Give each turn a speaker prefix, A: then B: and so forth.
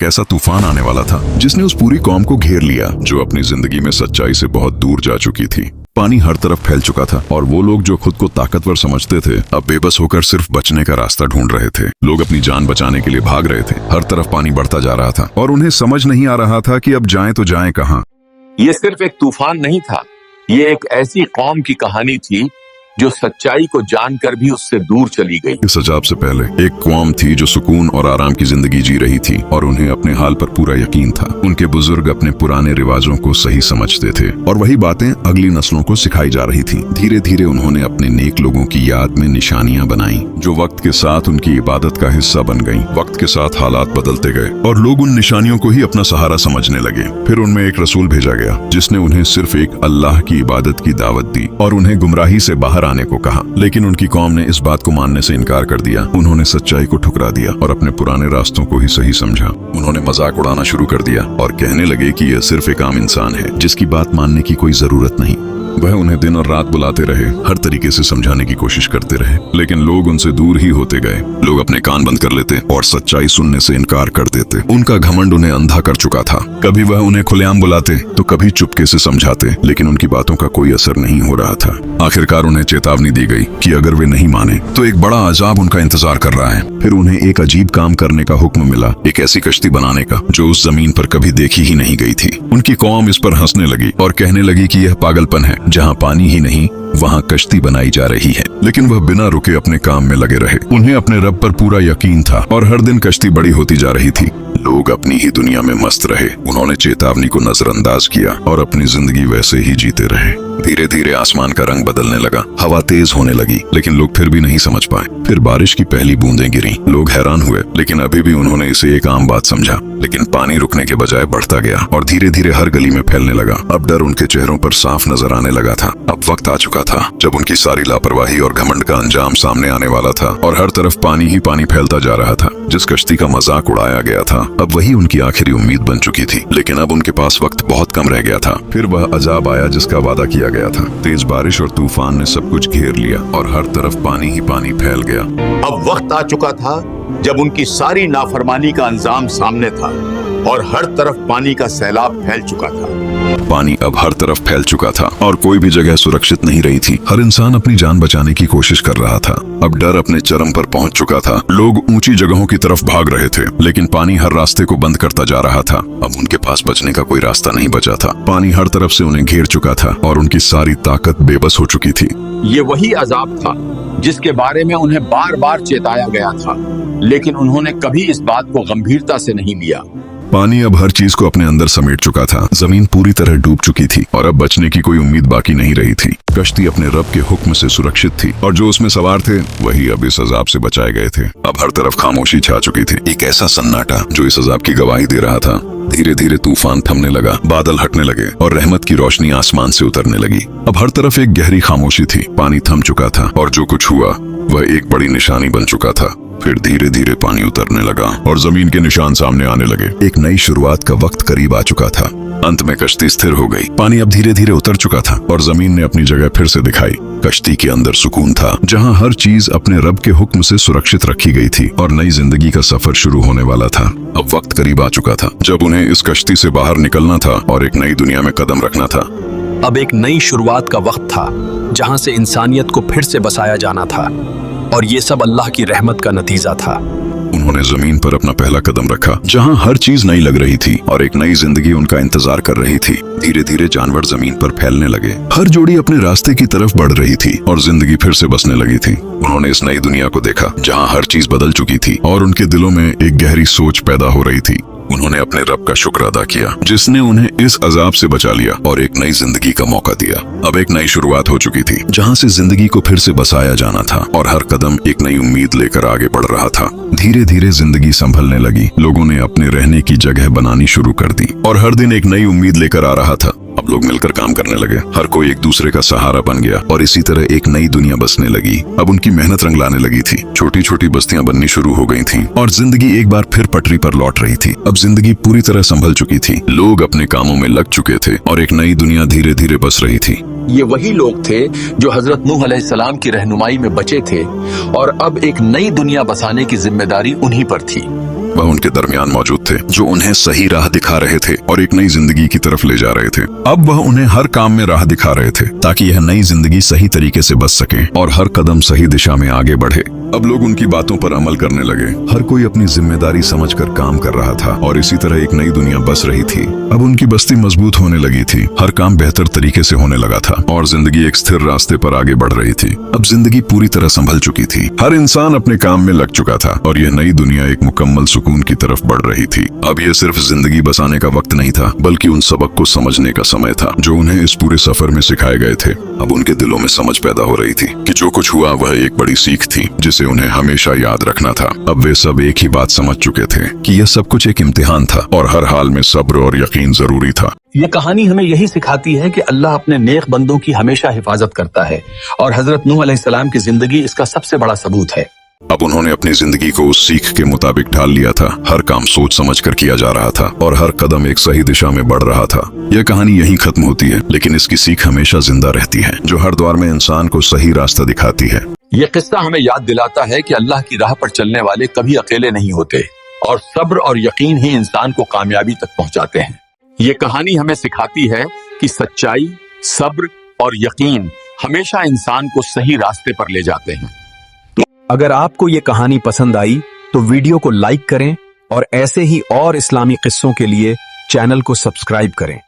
A: एक ऐसा तूफान आने वाला था जिसने उस पूरी कौम को घेर लिया जो अपनी जिंदगी में सच्चाई से बहुत दूर जा चुकी थी। पानी हर तरफ फैल चुका था और वो लोग जो खुद को ताकतवर समझते थे अब बेबस होकर सिर्फ बचने का रास्ता ढूंढ रहे थे। लोग अपनी जान बचाने के लिए भाग रहे थे। हर तरफ पानी बढ़ता जा रहा था और उन्हें समझ नहीं आ रहा था कि अब जाएं तो जाएं कहां।
B: ये सिर्फ एक तूफान नहीं था, ये एक ऐसी कौम की कहानी थी जो सच्चाई को जानकर भी उससे दूर चली गई।
A: इस अजाब से पहले एक कौम थी जो सुकून और आराम की जिंदगी जी रही थी और उन्हें अपने हाल पर पूरा यकीन था। उनके बुजुर्ग अपने पुराने रिवाजों को सही समझते थे और वही बातें अगली नस्लों को सिखाई जा रही थी। धीरे धीरे उन्होंने अपने नेक लोगों की याद में निशानियां बनाई जो वक्त के साथ उनकी इबादत का हिस्सा बन गईं। वक्त के साथ हालात बदलते गए और लोग उन निशानियों को ही अपना सहारा समझने लगे। फिर उनमें एक रसूल भेजा गया जिसने उन्हें सिर्फ एक अल्लाह की इबादत की दावत दी और उन्हें गुमराही से बाहर आने को कहा। लेकिन उनकी कौम ने इस बात को मानने से इनकार कर दिया। उन्होंने सच्चाई को ठुकरा दिया और अपने पुराने रास्तों को ही सही समझा। उन्होंने मजाक उड़ाना शुरू कर दिया और कहने लगे कि यह सिर्फ एक आम इंसान है जिसकी बात मानने की कोई जरूरत नहीं। वह उन्हें दिन और रात बुलाते रहे, हर तरीके से समझाने की कोशिश करते रहे, लेकिन लोग उनसे दूर ही होते गए। लोग अपने कान बंद कर लेते और सच्चाई सुनने से इनकार कर देते। उनका घमंड उन्हें अंधा कर चुका था। कभी वह उन्हें खुलेआम बुलाते तो कभी चुपके से समझाते, लेकिन उनकी बातों का कोई असर नहीं हो रहा था। आखिरकार उन्हें चेतावनी दी गई कि अगर वे नहीं माने तो एक बड़ा अजाब उनका इंतजार कर रहा है। फिर उन्हें एक अजीब काम करने का हुक्म मिला, एक ऐसी कश्ती बनाने का जो उस जमीन पर कभी देखी ही नहीं गई थी। उनकी कौम इस पर हंसने लगी और कहने लगी कि यह पागलपन है, जहाँ पानी ही नहीं वहाँ कश्ती बनाई जा रही है। लेकिन वह बिना रुके अपने काम में लगे रहे। उन्हें अपने रब पर पूरा यकीन था और हर दिन कश्ती बड़ी होती जा रही थी। लोग अपनी ही दुनिया में मस्त रहे। उन्होंने चेतावनी को नजरअंदाज किया और अपनी जिंदगी वैसे ही जीते रहे। धीरे धीरे आसमान का रंग बदलने लगा, हवा तेज होने लगी, लेकिन लोग फिर भी नहीं समझ पाए। फिर बारिश की पहली बूंदें गिरी। लोग हैरान हुए, लेकिन अभी भी उन्होंने इसे एक आम बात समझा। लेकिन पानी रुकने के बजाय बढ़ता गया और धीरे धीरे हर गली में फैलने लगा। अब डर उनके चेहरों पर साफ नजर आने लगा था। अब वक्त आ चुका था जब उनकी सारी लापरवाही और घमंड का अंजाम सामने आने वाला था और हर तरफ पानी ही पानी फैलता जा रहा था। जिस कश्ती का मजाक उड़ाया गया था अब वही उनकी आखिरी उम्मीद बन चुकी थी। लेकिन अब उनके पास वक्त बहुत कम रह गया था। फिर वह अजाब आया जिसका वादा किया गया था। तेज बारिश और तूफान ने सब कुछ घेर लिया और हर तरफ पानी ही पानी फैल गया।
B: अब वक्त आ चुका था जब उनकी सारी नाफरमानी का अंजाम सामने था और हर तरफ पानी का सैलाब फैल चुका था।
A: पानी अब हर तरफ फैल चुका था और कोई भी जगह सुरक्षित नहीं रही थी। हर इंसान अपनी जान बचाने की कोशिश कर रहा था। अब डर अपने चरम पर पहुंच चुका था। लोग ऊंची जगहों की तरफ भाग रहे थे, लेकिन पानी हर रास्ते को बंद करता जा रहा था। अब उनके पास बचने का कोई रास्ता नहीं बचा था। पानी हर तरफ से उन्हें घेर चुका था और उनकी सारी ताकत बेबस हो चुकी थी।
B: ये वही अजाब था जिसके बारे में उन्हें बार बार चेताया गया था, लेकिन उन्होंने कभी इस बात को गंभीरता से नहीं लिया।
A: पानी अब हर चीज को अपने अंदर समेट चुका था। जमीन पूरी तरह डूब चुकी थी और अब बचने की कोई उम्मीद बाकी नहीं रही थी। कश्ती अपने रब के हुक्म से सुरक्षित थी और जो उसमें सवार थे वही अब इस अजाब से बचाए गए थे। अब हर तरफ खामोशी छा चुकी थी, एक ऐसा सन्नाटा जो इस अजाब की गवाही दे रहा था। धीरे धीरे तूफान थमने लगा, बादल हटने लगे और रहमत की रोशनी आसमान से उतरने लगी। अब हर तरफ एक गहरी खामोशी थी। पानी थम चुका था और जो कुछ हुआ वह एक बड़ी निशानी बन चुका था। फिर धीरे धीरे पानी उतरने लगा और जमीन के निशान सामने आने लगे। एक नई शुरुआत का वक्त करीब आ चुका था। अंत में कश्ती स्थिर हो गई। पानी अब धीरे धीरे उतर चुका था और जमीन ने अपनी जगह फिर से दिखाई। कश्ती के अंदर सुकून था, जहां हर चीज अपने रब के हुक्म से सुरक्षित रखी गई थी और नई जिंदगी का सफर शुरू होने वाला था। अब वक्त करीब आ चुका था जब उन्हें इस कश्ती से बाहर निकलना था और एक नई दुनिया में कदम रखना था।
C: अब एक नई शुरुआत का वक्त था जहां से इंसानियत को फिर से बसाया जाना था और ये सब अल्लाह की रहमत का नतीजा था।
A: उन्होंने जमीन पर अपना पहला कदम रखा जहां हर चीज नई लग रही थी और एक नई जिंदगी उनका इंतजार कर रही थी। धीरे धीरे जानवर जमीन पर फैलने लगे। हर जोड़ी अपने रास्ते की तरफ बढ़ रही थी और जिंदगी फिर से बसने लगी थी। उन्होंने इस नई दुनिया को देखा जहां हर चीज बदल चुकी थी और उनके दिलों में एक गहरी सोच पैदा हो रही थी। उन्होंने अपने रब का शुक्र अदा किया जिसने उन्हें इस अजाब से बचा लिया और एक नई जिंदगी का मौका दिया। अब एक नई शुरुआत हो चुकी थी जहां से जिंदगी को फिर से बसाया जाना था और हर कदम एक नई उम्मीद लेकर आगे बढ़ रहा था। धीरे धीरे जिंदगी संभलने लगी। लोगों ने अपने रहने की जगह बनानी शुरू कर दी और हर दिन एक नई उम्मीद लेकर आ रहा था। अब लोग मिलकर काम करने लगे। हर कोई एक दूसरे का सहारा बन गया और इसी तरह एक नई दुनिया बसने लगी। अब उनकी मेहनत रंग लाने लगी थी। छोटी छोटी बस्तियां बननी शुरू हो गई थीं और जिंदगी एक बार फिर पटरी पर लौट रही थी। अब जिंदगी पूरी तरह संभल चुकी थी। लोग अपने कामों में लग चुके थे और एक नई दुनिया धीरे धीरे बस रही थी।
B: ये वही लोग थे जो हजरत नूह अलैहिस्सलाम की रहनुमाई में बचे थे और अब एक नई दुनिया बसाने की जिम्मेदारी उन्हीं पर थी।
A: वह उनके दरमियान मौजूद थे, जो उन्हें सही राह दिखा रहे थे और एक नई जिंदगी की तरफ ले जा रहे थे। अब वह उन्हें हर काम में राह दिखा रहे थे ताकि यह नई जिंदगी सही तरीके से बच सके और हर कदम सही दिशा में आगे बढ़े। अब लोग उनकी बातों पर अमल करने लगे। हर कोई अपनी जिम्मेदारी समझकर काम कर रहा था और इसी तरह एक नई दुनिया बस रही थी। अब उनकी बस्ती मजबूत होने लगी थी, हर काम बेहतर तरीके से होने लगा था और जिंदगी एक स्थिर रास्ते पर आगे बढ़ रही थी। अब जिंदगी पूरी तरह संभल चुकी थी, हर इंसान अपने काम में लग चुका था और यह नई दुनिया एक मुकम्मल सुकून की तरफ बढ़ रही थी। अब यह सिर्फ जिंदगी बसाने का वक्त नहीं था, बल्कि उन सबक को समझने का समय था जो उन्हें इस पूरे सफर में सिखाए गए थे। अब उनके दिलों में समझ पैदा हो रही थी कि जो कुछ हुआ वह एक बड़ी सीख थी जिसे उन्हें हमेशा याद रखना था। अब वे सब एक ही बात समझ चुके थे कि यह सब कुछ एक इम्तिहान था और हर हाल में सब्र और यकीन जरूरी था।
C: ये कहानी हमें यही सिखाती है कि अल्लाह अपने नेक बंदों की हमेशा हिफाजत करता है और हजरत नूह अलैहिस्सलाम की जिंदगी इसका सबसे बड़ा सबूत है।
A: अब उन्होंने अपनी जिंदगी को उस सीख के मुताबिक ढाल लिया था, हर काम सोच समझ कर किया जा रहा था और हर कदम एक सही दिशा में बढ़ रहा था। यह कहानी यहीं खत्म होती है, लेकिन इसकी सीख हमेशा जिंदा रहती है, जो हर दौर में इंसान को सही रास्ता दिखाती है।
B: ये किस्सा हमें याद दिलाता है कि अल्लाह की राह पर चलने वाले कभी अकेले नहीं होते और सब्र और यकीन ही इंसान को कामयाबी तक पहुंचाते हैं। ये कहानी हमें सिखाती है कि सच्चाई, सब्र और यकीन हमेशा इंसान को सही रास्ते पर ले जाते हैं।
C: अगर आपको ये कहानी पसंद आई तो वीडियो को लाइक करें और ऐसे ही और इस्लामी किस्सों के लिए चैनल को सब्सक्राइब करें।